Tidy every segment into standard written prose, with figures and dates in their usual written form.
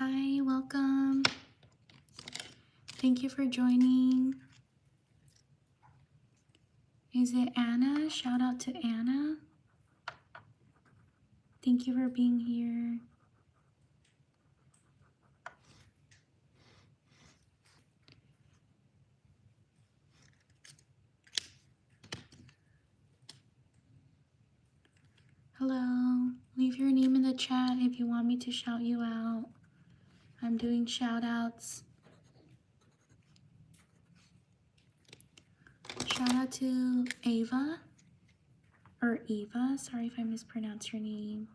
Hi, welcome. Thank you for joining. Is it Anna? Shout out to Anna. Thank you for being here. Hello. Leave your name in the chat if you want me to shout you out. I'm doing shout outs. Shout out to Ava. Or Eva. Sorry if I mispronounce your name.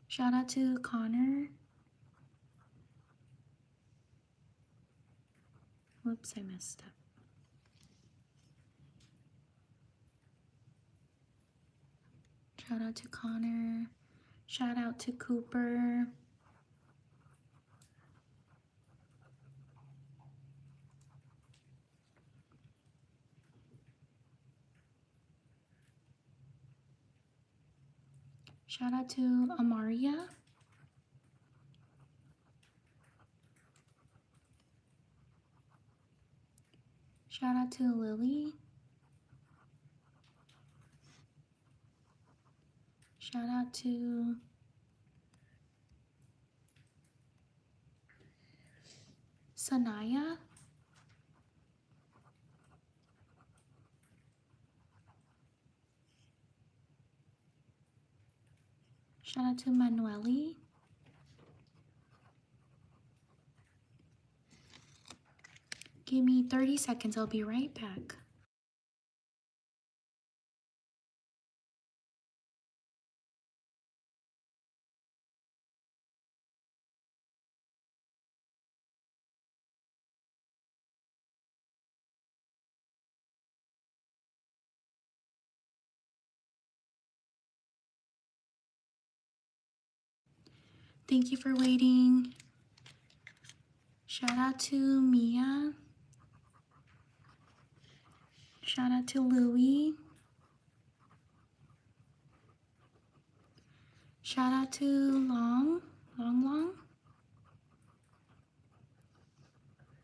Shout out to Connor. Whoops, I messed up. Shout out to Connor. Shout out to Cooper. Shout out to Amaria. Shout out to Lily. Shout out to Sanaya. Shout out to Manueli. Give me 30 seconds, I'll be right back. Thank you for waiting. Shout out to Mia. Shout out to Louie. Shout out to Long.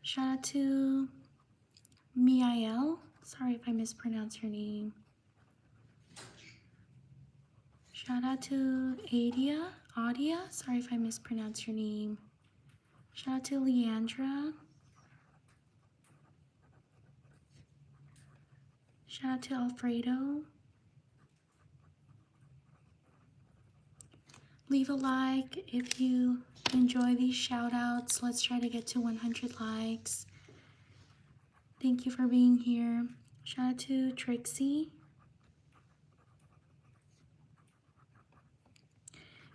Shout out to Miael. Sorry if I mispronounce your name. Shout out to Adia. Sorry if I mispronounce your name. Shout out to Leandra. Shout out to Alfredo. Leave a like if you enjoy these shout outs. Let's try to get to 100 likes. Thank you for being here. Shout out to Trixie.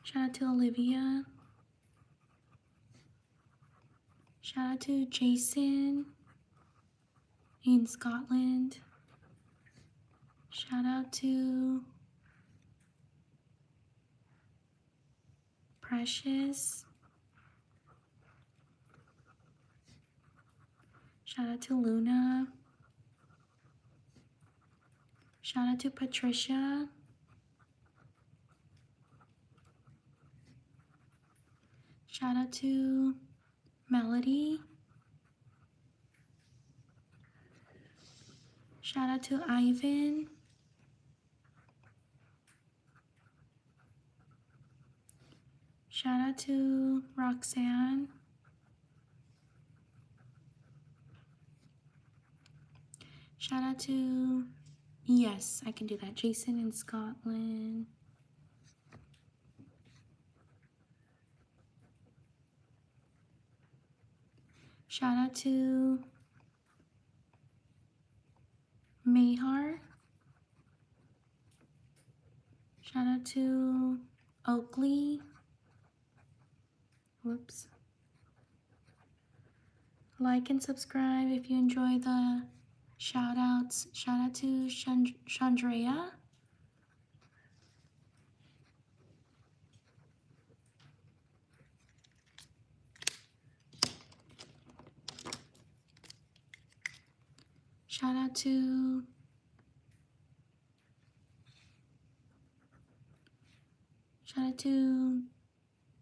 Shout out to Olivia. Shout out to Jason in Scotland. Shout out to Precious. Shout out to Luna. Shout out to Patricia. Shout out to Melody. Shout out to Ivan. Shout out to Roxanne. Shout out to, yes, I can do that, Jason in Scotland. Shout out to Mayhar. Shout out to Oakley. Whoops. Like and subscribe if you enjoy the shout outs. Shout out to Chandrea. Shout out to to,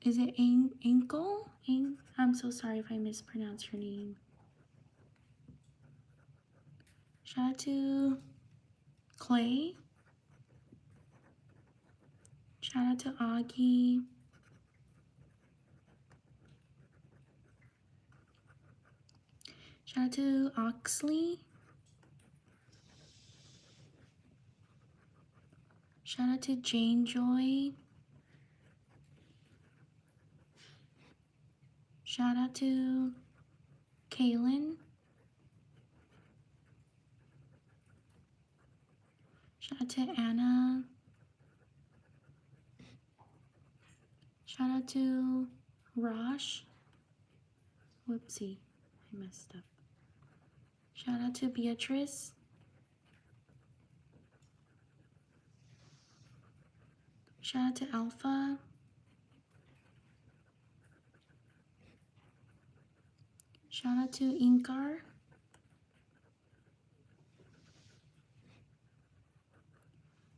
is it Ankle? I'm so sorry if I mispronounce your name. Shout out to Clay. Shout out to Augie. Shout out to Oxley. Shout out to Jane Joy. Shout out to Kaylin. Shout out to Anna. Shout out to Rosh. Whoopsie, I messed up. Shout out to Beatrice. Shout out to Alpha. Shout out to Inkar.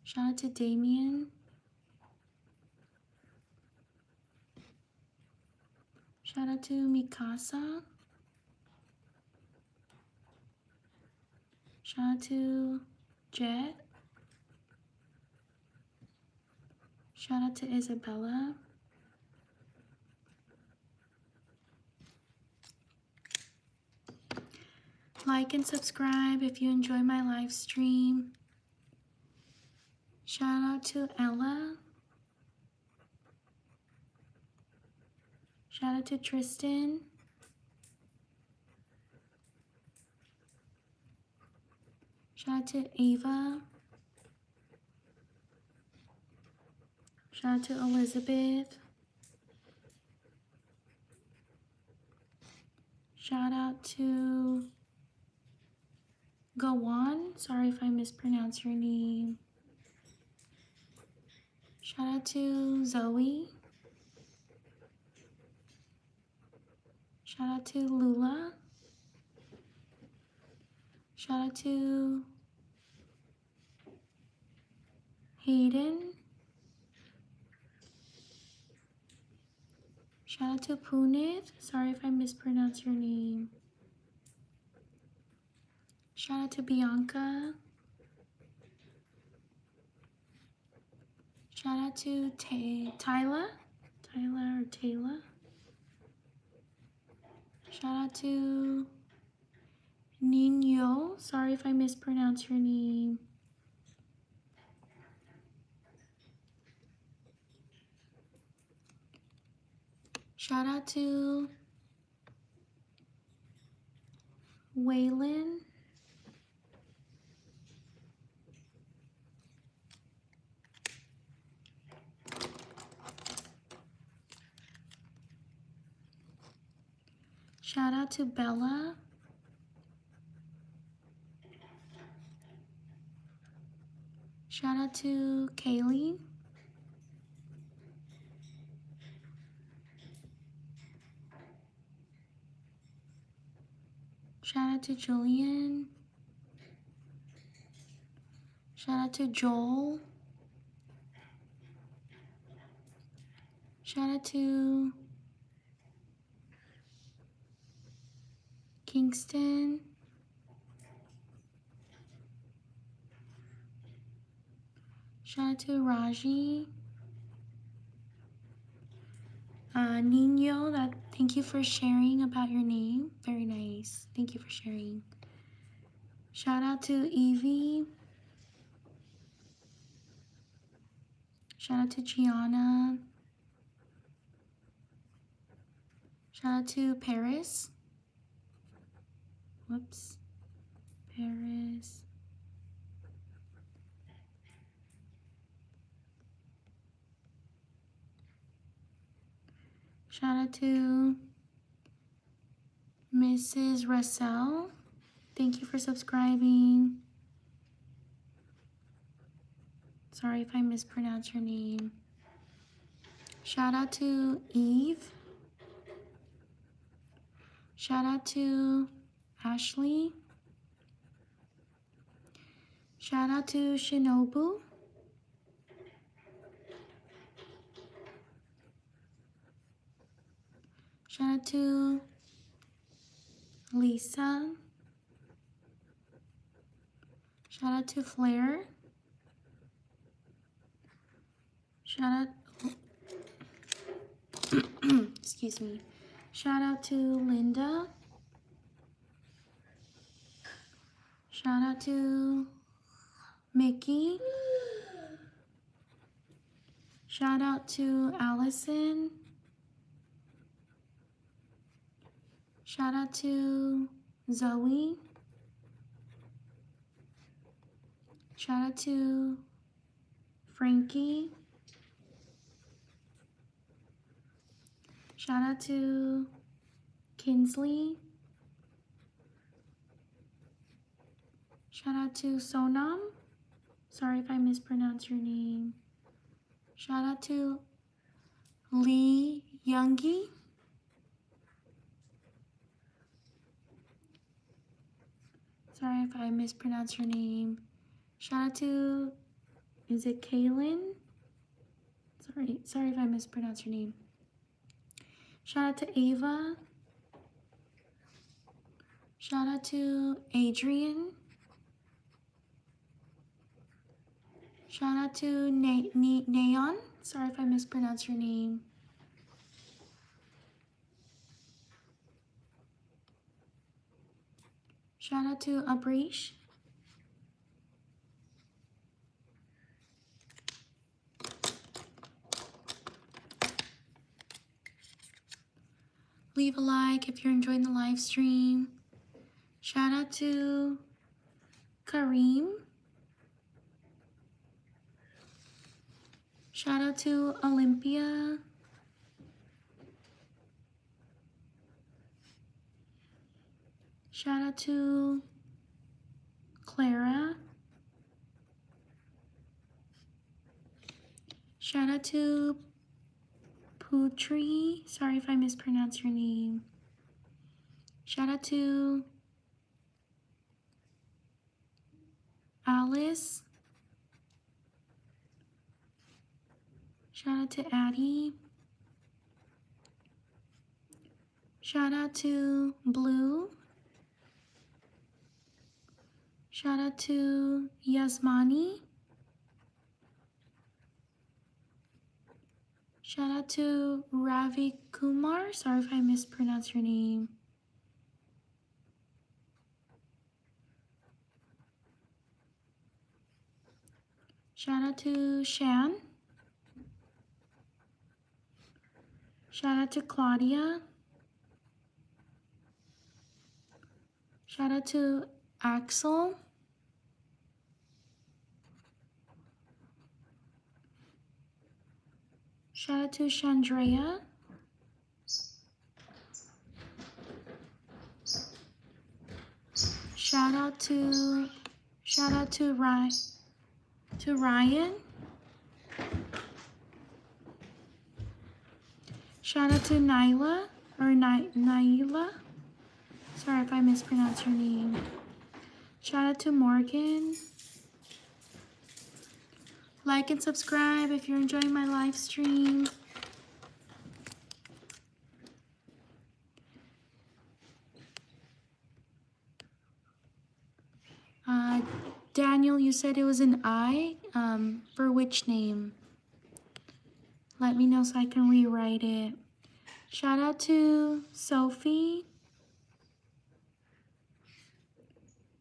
Shout out to Damien. Shout out to Mikasa. Shout out to Jet. Shout out to Isabella. Like and subscribe if you enjoy my live stream. Shout out to Ella. Shout out to Tristan. Shout out to Ava. Shout out to Elizabeth. Shout out to Gawan. Sorry if I mispronounce your name. Shout out to Zoe. Shout out to Lula. Shout out to Hayden. Shout out to Punit. Sorry if I mispronounce your name. Shout out to Bianca. Shout out to Tyla. Tyla or Taylor. Shout out to Nino. Sorry if I mispronounce your name. Shout out to Waylon. Shout out to Bella. Shout out to Kaylee. Shout out to Julian. Shout out to Joel. Shout out to Kingston. Shout out to Raji. Nino, thank you for sharing about your name. Very nice. Thank you for sharing. Shout out to Evie. Shout out to Gianna. Shout out to Paris. Whoops. Paris. Shout out to Mrs. Russell. Thank you for subscribing. Sorry if I mispronounce your name. Shout out to Eve. Shout out to Ashley. Shout out to Shinobu. Shout out to Lisa. Shout out to Flair. Shout out, excuse me. Shout out to Linda. Shout out to Mickey. Shout out to Allison. Shout out to Zoe. Shout out to Frankie. Shout out to Kinsley. Shout out to Sonam. Sorry if I mispronounce your name. Shout out to Lee Youngie. Sorry if I mispronounce your name. Shout out to, is it Kaylin? Sorry if I mispronounce your name. Shout out to Ava. Shout out to Adrian. Shout out to Neon. Sorry if I mispronounce your name. Shout out to Abrish. Leave a like if you're enjoying the live stream. Shout out to Kareem. Shout out to Olympia. Shout out to Clara. Shout out to Putri. Sorry if I mispronounce your name. Shout out to Alice. Shout out to Addie. Shout out to Blue. Shout out to Yasmani. Shout out to Ravi Kumar. Sorry if I mispronounce your name. Shout out to Shan. Shout out to Claudia. Shout out to Axel. Shout out to Chandrea. Shout out to Ryan. Shout out to Nyla or Naila. Sorry if I mispronounce your name. Shout out to Morgan. Like and subscribe if you're enjoying my live stream. Daniel, you said it was an I. For which name? Let me know so I can rewrite it. Shout out to Sophie.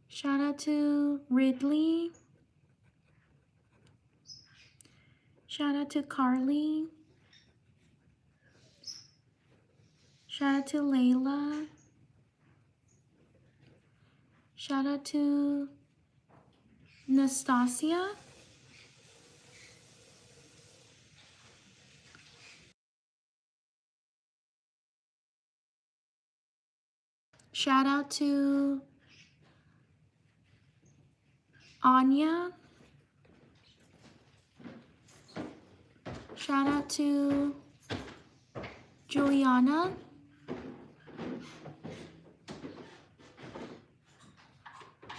Shout out to Ridley. Shout out to Carly. Shout out to Layla. Shout out to Nastasia. Shout out to Anya. Shout out to Juliana.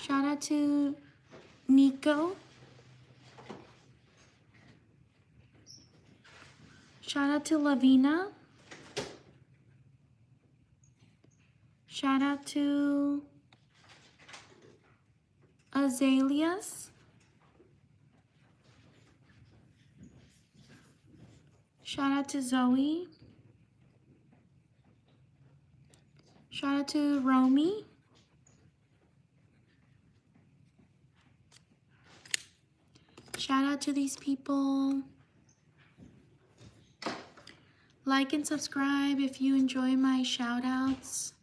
Shout out to Nico. Shout out to Lavina. Shout out to Azaleas. Shout out to Zoe. Shout out to Romy. Shout out to these people. Like and subscribe if you enjoy my shout outs.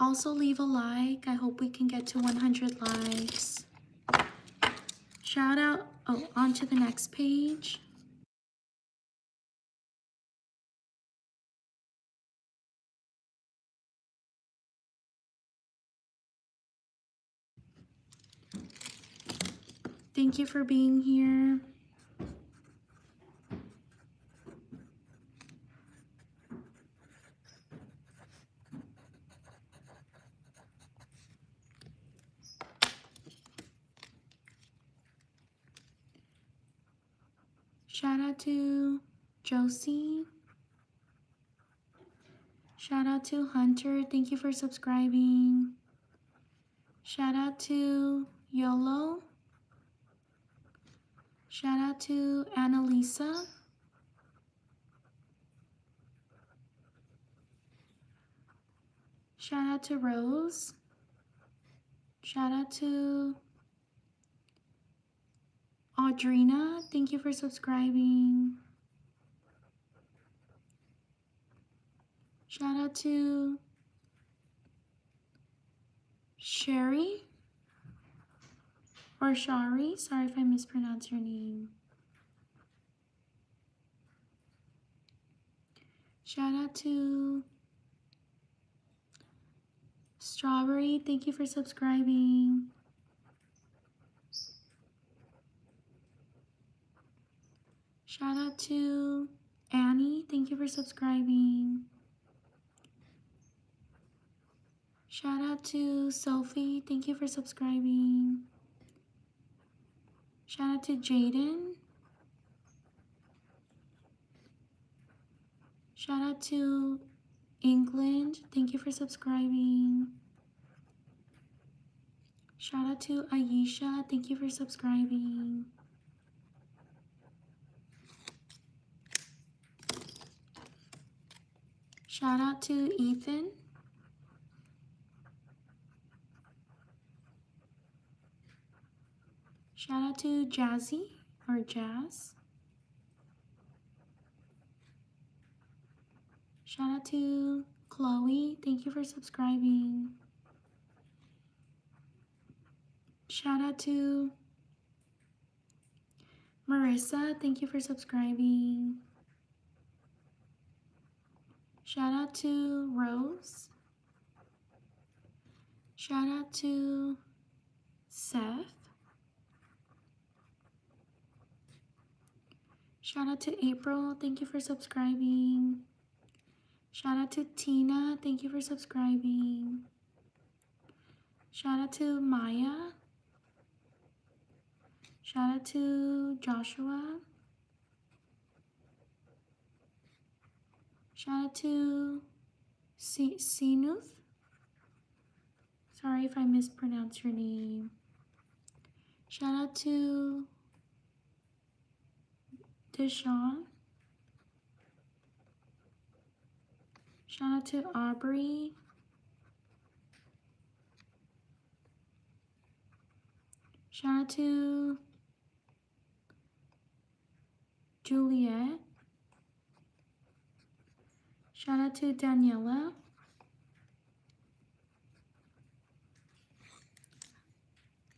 Also leave a like. I hope we can get to 100 likes. Shout out, on to the next page. Thank you for being here. Shout out to Josie. Shout out to Hunter. Thank you for subscribing. Shout out to YOLO. Shout out to Annalisa. Shout out to Rose. Shout out to Audrina. Thank you for subscribing. Shout out to Sherry or Shari. Sorry if I mispronounce your name. Shout out to Strawberry. Thank you for subscribing. Shout out to Annie. Thank you for subscribing. Shout out to Sophie. Thank you for subscribing. Shout out to Jaden. Shout out to England. Thank you for subscribing. Shout out to Aisha. Thank you for subscribing. Shout out to Ethan. Shout out to Jazzy or Jazz. Shout out to Chloe. Thank you for subscribing. Shout out to Marissa. Thank you for subscribing. Shout out to Rose. Shout out to Seth. Shout out to April. Thank you for subscribing. Shout out to Tina. Thank you for subscribing. Shout out to Maya. Shout out to Joshua. Shout out to Sinuth. Sorry if I mispronounce your name. Shout out to Deshawn. Shout out to Aubrey. Shout out to Juliet. Shout out to Daniela.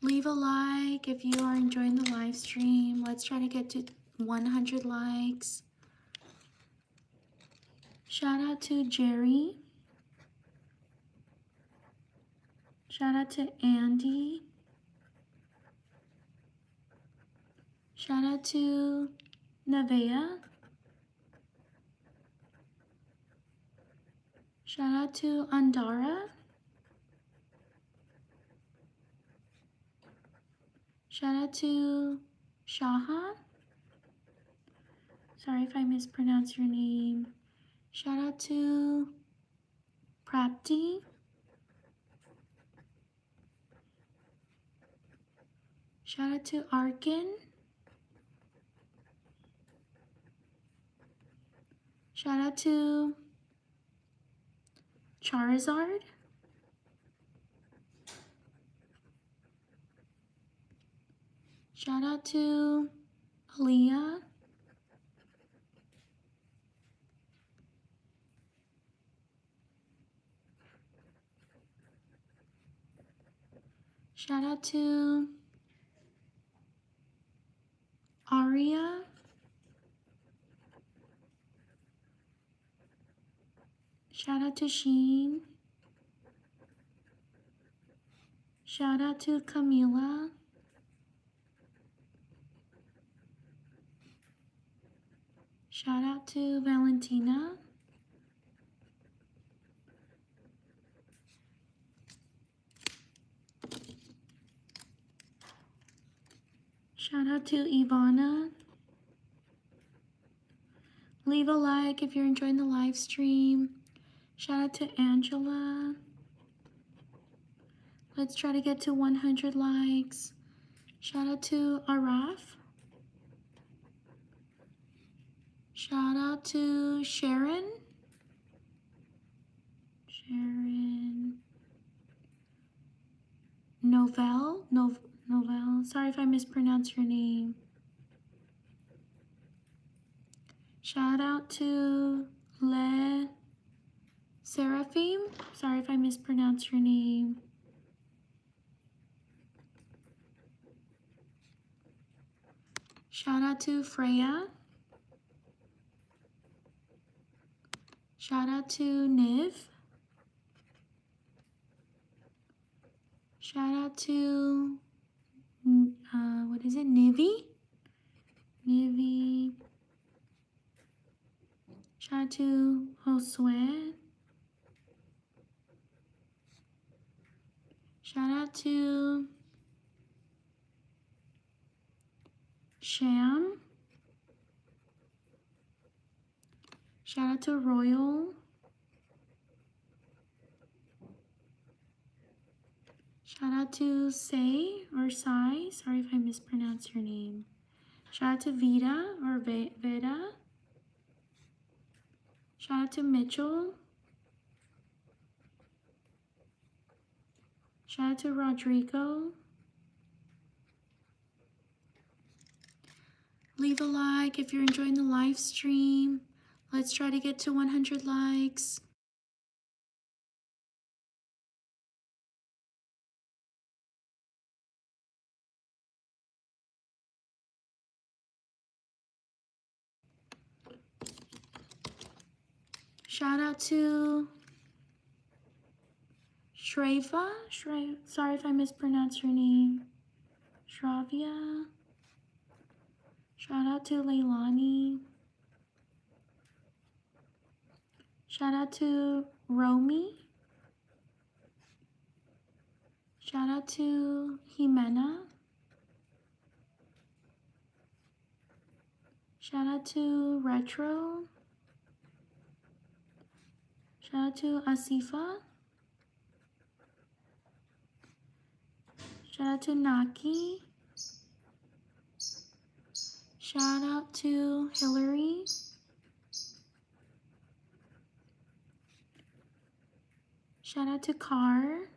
Leave a like if you are enjoying the live stream. Let's try to get to 100 likes. Shout out to Jerry. Shout out to Andy. Shout out to Nevaeh. Shout out to Andara. Shout out to Shaha. Sorry if I mispronounce your name. Shout out to Prapti. Shout out to Arkin. Shout out to Charizard. Shout out to Aaliyah. Shout out to Aria. Shout out to Sheen. Shout out to Camila. Shout out to Valentina. Shout out to Ivana. Leave a like if you're enjoying the live stream. Shout out to Angela. Let's try to get to 100 likes. Shout out to Araf. Shout out to Sharon. Novell. Sorry if I mispronounce your name. Shout out to Le Seraphim. Sorry if I mispronounce your name. Shout out to Freya. Shout out to Niv. Shout out to, what is it, Nivi? Nivi. Shout out to Josue. Shout out to Sham. Shout out to Royal. Shout out to Say or Sai. Sorry if I mispronounce your name. Shout out to Vida or Veda. Shout out to Mitchell. Shout out to Rodrigo. Leave a like if you're enjoying the live stream. Let's try to get to 100 likes. Shout out to Shreva. Sorry if I mispronounced your name. Shravia. Shout out to Leilani. Shout out to Romy. Shout out to Jimena. Shout out to Retro. Shout out to Asifa. Shout out to Naki. Shout out to Hillary. Shout out to Car.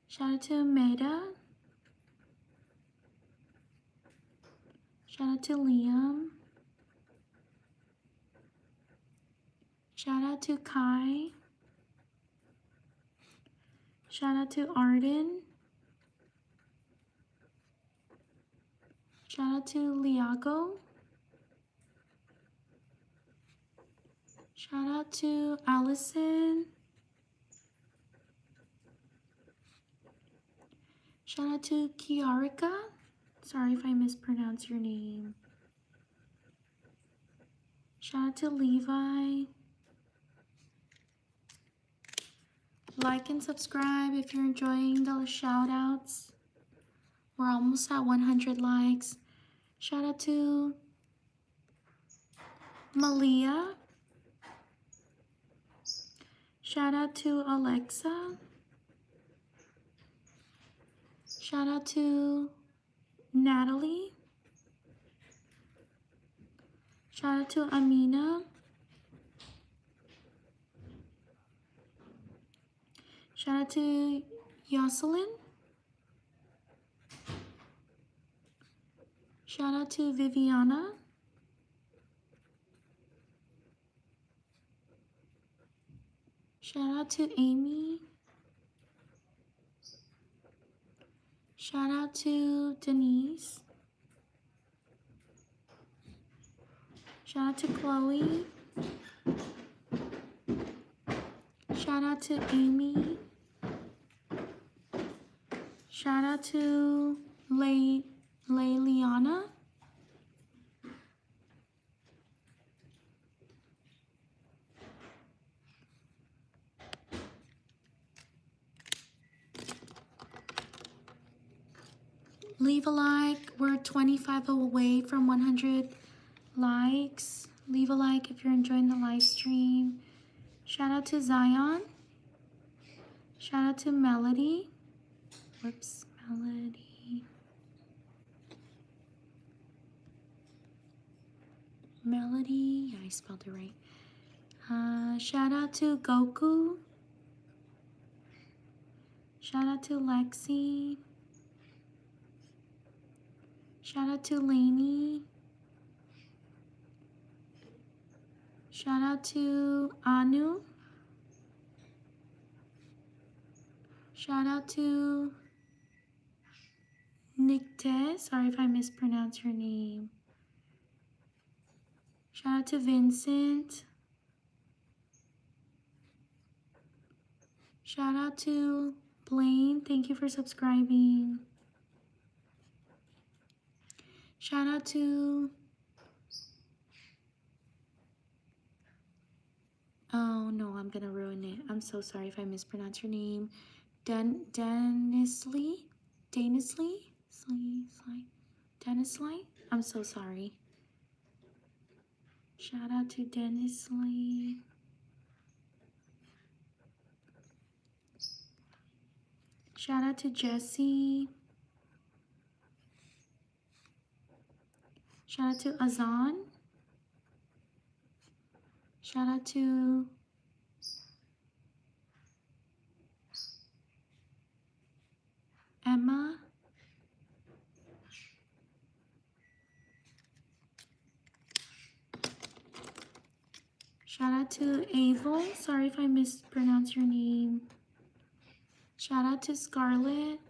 Shout out to Meda. Shout out to Liam. Shout out to Kai. Shout out to Arden. Shout out to Liago. Shout out to Allison. Shout out to Kiarika. Sorry if I mispronounce your name. Shout out to Levi. Like and subscribe if you're enjoying the shout outs. We're almost at 100 likes. Shout out to Malia. Shout out to Alexa. Shout out to Natalie. Shout out to Amina. Shout out to Yoselin. Shout out to Viviana. Shout out to Amy. Shout out to Denise. Shout out to Chloe. Shout out to Amy. Shout out to Leiliana. Leave a like. We're 25 away from 100 likes. Leave a like if you're enjoying the live stream. Shout out to Zion. Shout out to Melody. Whoops, Melody. Melody, yeah, I spelled it right. Shout out to Goku. Shout out to Lexi. Shout out to Lainey. Shout out to Anu. Shout out to Nikte. Sorry if I mispronounced your name. Shout out to Vincent. Shout out to Blaine. Thank you for subscribing. Shout out to... Oh no, I'm gonna ruin it. I'm so sorry if I mispronounce your name. Dennisley? I'm so sorry. Shout out to Dennisley. Shout out to Jesse. Shout out to Azan. Shout out to Emma. Shout out to Avel. Sorry if I mispronounced your name. Shout out to Scarlett.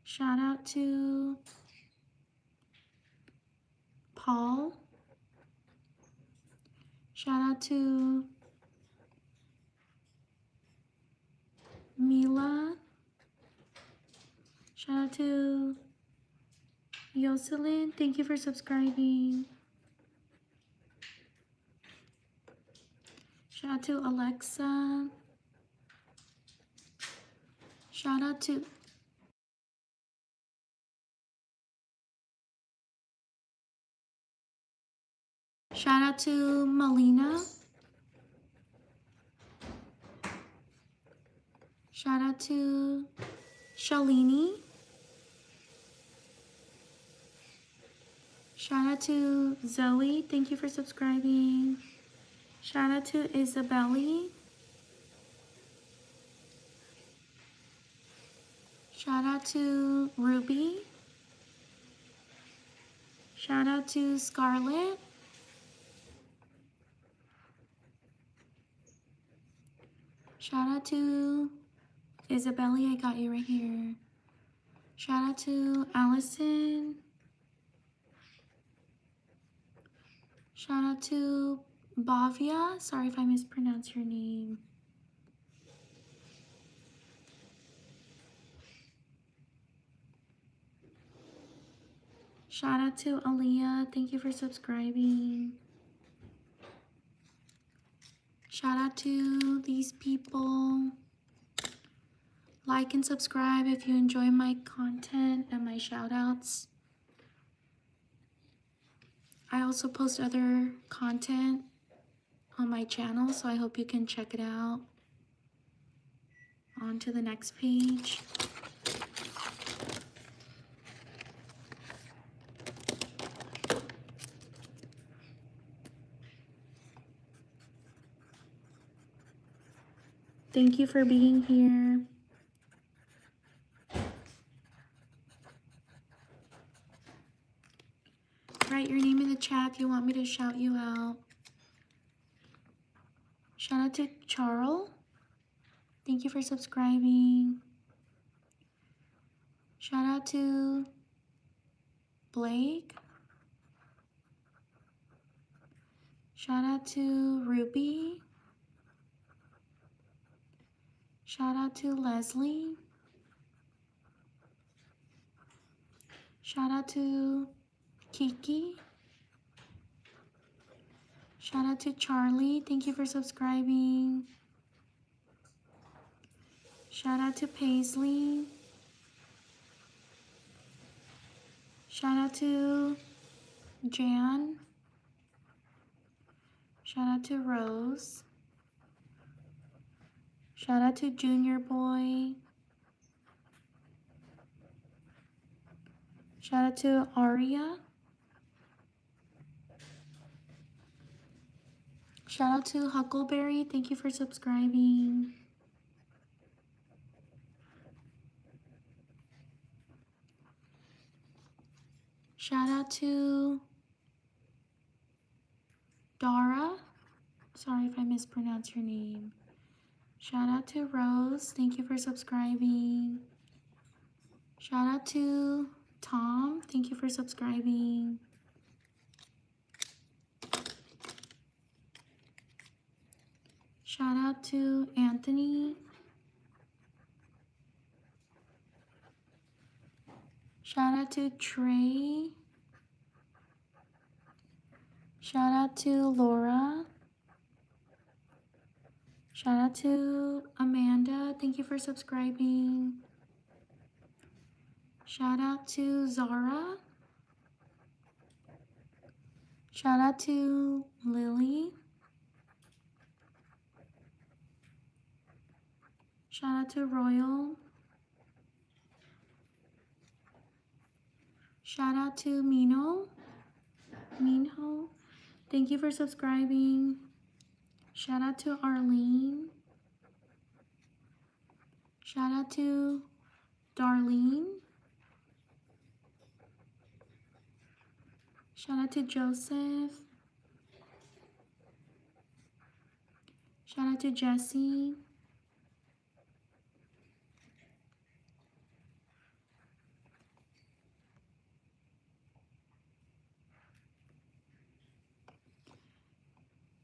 Shout out to Paul. Shout out to Mila. Shout out to Yoselin. Thank you for subscribing. Shout out to Alexa. Shout out to Melina. Shout out to Shalini. Shout out to Zoe. Thank you for subscribing. Shout out to Isabelli. Shout out to Ruby. Shout out to Scarlett. Shout out to Isabelli, I got you right here. Shout out to Allison. Shout out to Bavia. Sorry if I mispronounced your name. Shout out to Aaliyah. Thank you for subscribing. Shout out to these people. Like and subscribe if you enjoy my content and my shout outs. I also post other content on my channel, so I hope you can check it out. On to the next page. Thank you for being here. Write your name in the chat if you want me to shout you out. Shout out to Charles. Thank you for subscribing. Shout out to Blake. Shout out to Ruby. Shout out to Leslie. Shout out to Kiki. Shout out to Charlie. Thank you for subscribing. Shout out to Paisley. Shout out to Jan. Shout out to Rose. Shout out to Junior Boy. Shout out to Aria. Shout out to Huckleberry. Thank you for subscribing. Shout out to Dara. Sorry if I mispronounce your name. Shout out to Rose. Thank you for subscribing. Shout out to Tom. Thank you for subscribing. Shout out to Anthony. Shout out to Trey. Shout out to Laura. Shout out to Amanda. Thank you for subscribing. Shout out to Zara. Shout out to Lily. Shout out to Royal. Shout out to Minho. Thank you for subscribing. Shout out to Arlene. Shout out to Darlene. Shout out to Joseph. Shout out to Jesse.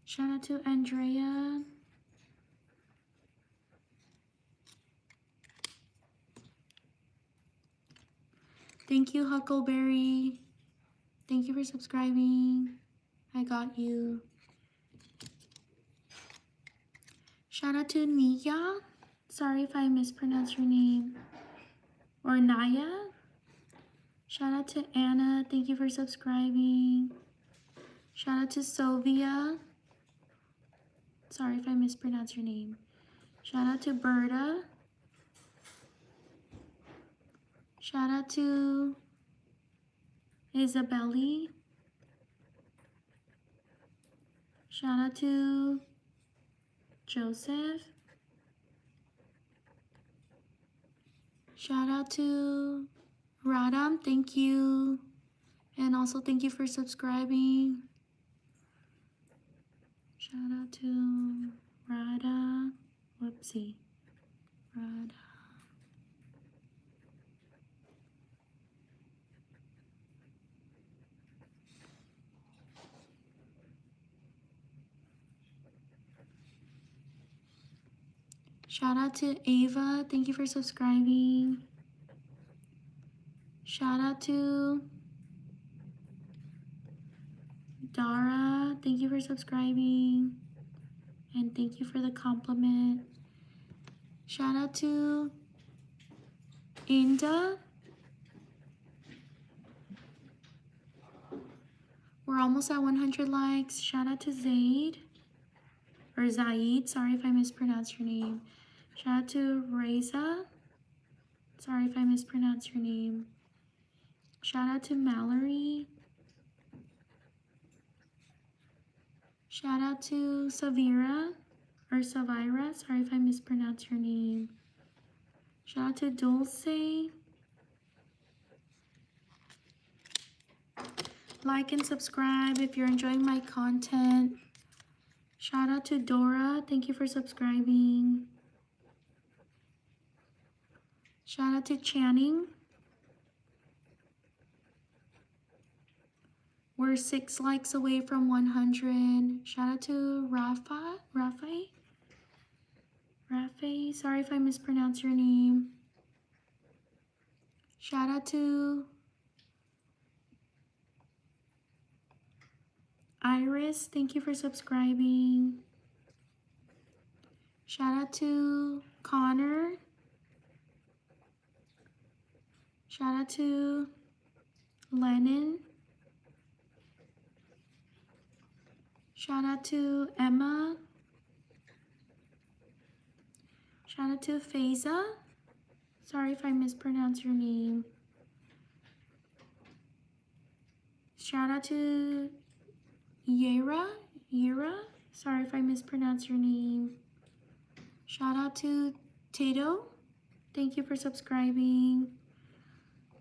Shout out to Andrea. Thank you, Huckleberry. Thank you for subscribing. I got you. Shout out to Nia. Sorry if I mispronounced your name. Or Naya. Shout out to Anna. Thank you for subscribing. Shout out to Sylvia. Sorry if I mispronounced your name. Shout out to Berta. Shout out to Isabelli. Shout out to Joseph. Shout out to Radam. Thank you. And also thank you for subscribing. Shout out to Rada. Whoopsie. Rada. Shout out to Ava. Thank you for subscribing. Shout out to Dara. Thank you for subscribing. And thank you for the compliment. Shout out to Inda. We're almost at 100 likes. Shout out to Zaid. Or Zaid. Sorry if I mispronounced your name. Shout out to Reza. Sorry if I mispronounced your name. Shout out to Mallory. Shout out to Savira. Or Savira. Sorry if I mispronounced your name. Shout out to Dulce. Like and subscribe if you're enjoying my content. Shout out to Dora. Thank you for subscribing. Shout out to Channing. We're 6 likes away from 100. Shout out to Rafi. Sorry if I mispronounced your name. Shout out to Iris. Thank you for subscribing. Shout out to Connor. Shout out to Lennon. Shout out to Emma. Shout out to Faiza. Sorry if I mispronounced your name. Shout out to Yera. Sorry if I mispronounced your name. Shout out to Tato. Thank you for subscribing.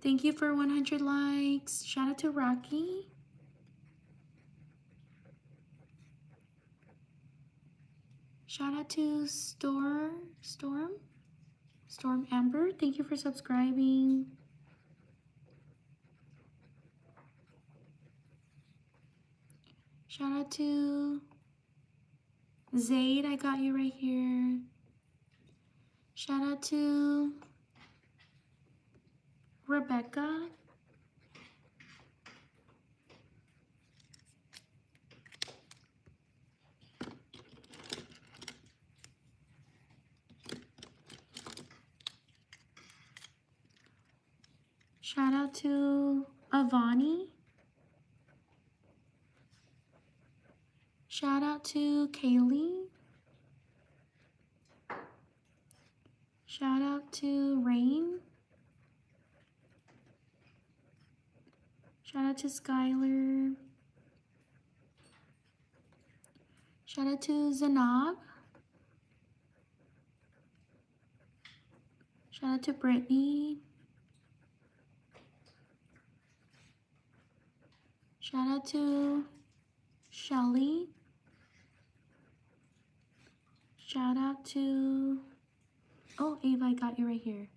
Thank you for 100 likes. Shout out to Rocky. Shout out to Storm Amber. Thank you for subscribing. Shout out to Zaid. I got you right here. Shout out to Rebecca. Shout out to Avani. Shout out to Kaylee. Shout out to Rain. Shout out to Skylar. Shout out to Zanab. Shout out to Brittany. Shout out to Shelly. Shout out to, oh, Ava, I got you right here.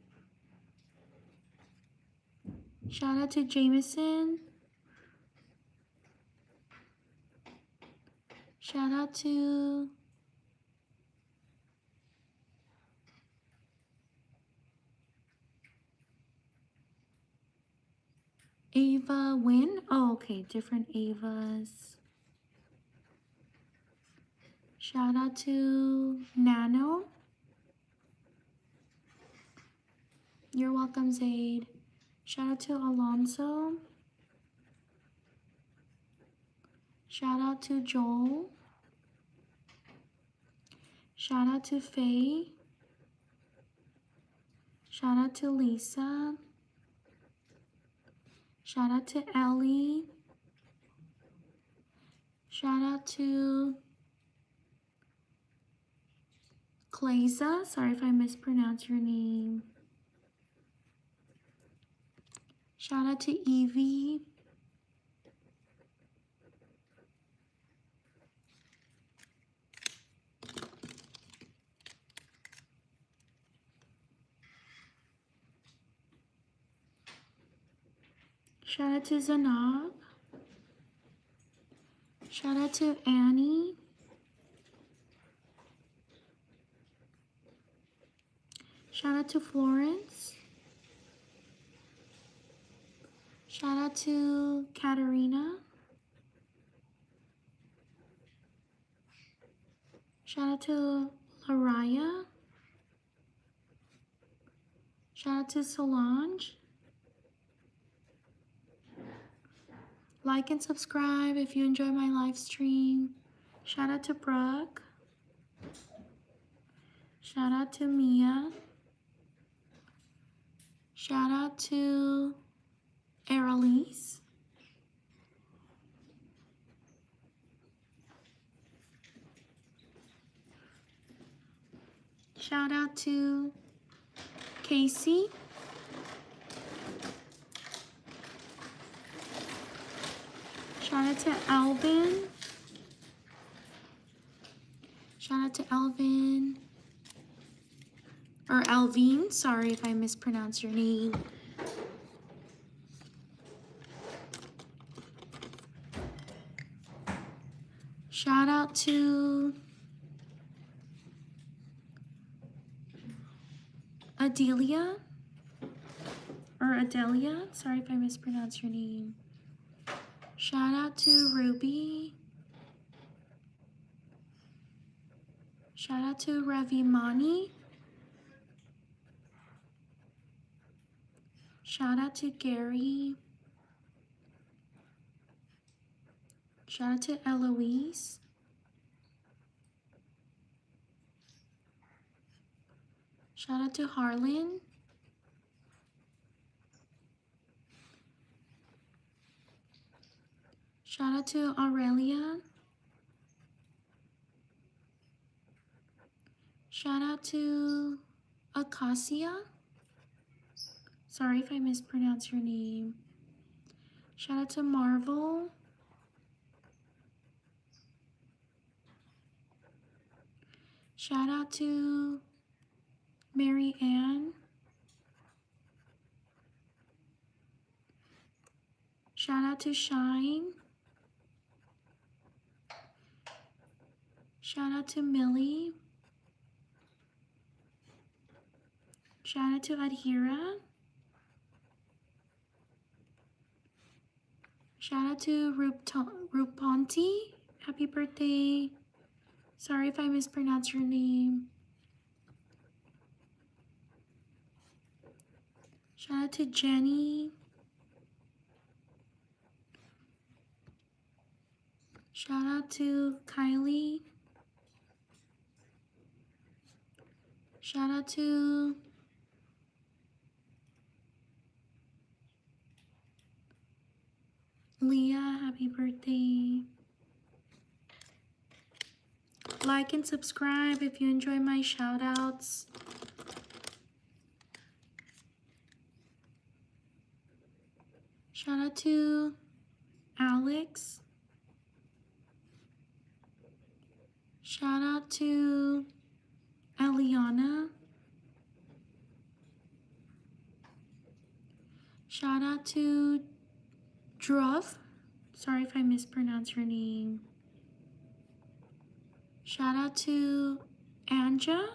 Shout out to Jameson. Shout out to Ava Win. Oh, okay, different Avas. Shout out to Nano. You're welcome, Zaid. Shout out to Alonso. Shout out to Joel. Shout out to Faye. Shout out to Lisa. Shout out to Ellie. Shout out to Clayza. Sorry if I mispronounced your name. Shout out to Evie. Shout out to Zanab. Shout out to Annie. Shout out to Florence. Shout out to Katarina. Shout out to Laraya. Shout out to Solange. Like and subscribe if you enjoy my live stream. Shout out to Brooke. Shout out to Mia. Shout out to Aralise. Shout out to Casey. Shout out to Alvin. Shout out to Alvin. Or Alvin, sorry if I mispronounce your name. Shout out to Adelia. Or Adelia, sorry if I mispronounce your name. Shout out to Ruby. Shout out to Ravimani. Shout out to Gary. Shout out to Eloise. Shout out to Harlan. Shout out to Aurelia. Shout out to Acacia. Sorry if I mispronounce your name. Shout out to Marvel. Shout out to Mary Ann. Shout out to Shine. Shout out to Millie. Shout out to Adhira. Shout out to Ruponti. Happy birthday. Sorry if I mispronounce your name. Shout out to Jenny. Shout out to Kylie. Shout out to Leah. Happy birthday. Like and subscribe if you enjoy my shout outs. Shout out to Alex. Shout out to Eliana. Shout out to Druv. Sorry if I mispronounce your name. Shout out to Anja.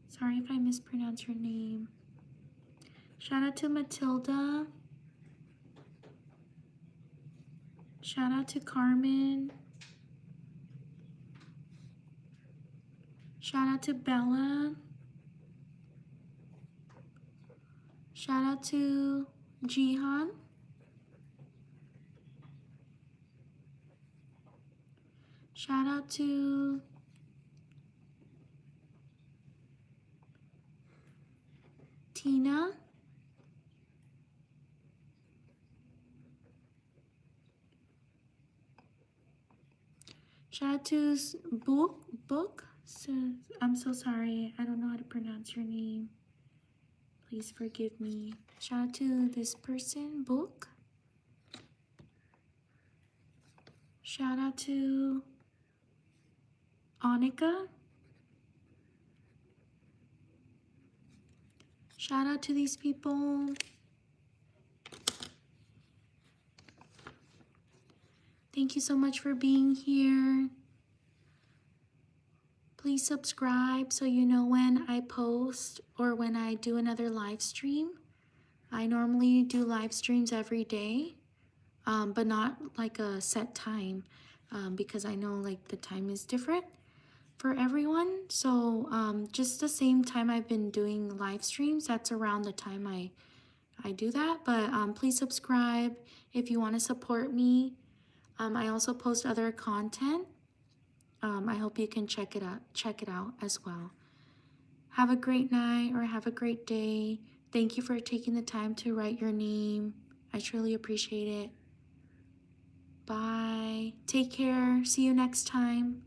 Sorry if I mispronounce your name. Shout out to Matilda. Shout out to Carmen. Shout out to Bella. Shout out to Jihan. Shout out to Tina. Shout out to Book. So, I'm so sorry. I don't know how to pronounce your name. Please forgive me. Shout out to this person, Book. Shout out to Annika. Shout out to these people. Thank you so much for being here. Please subscribe so you know when I post or when I do another live stream. I normally do live streams every day, but not like a set time because I know like the time is different for everyone. So just the same time I've been doing live streams, that's around the time I I do that, but please subscribe if you want to support me. I also post other content. I hope you can check it out as well. Have a great night or have a great day. Thank you for taking the time to write your name. I truly appreciate it. Bye. Take care. See you next time.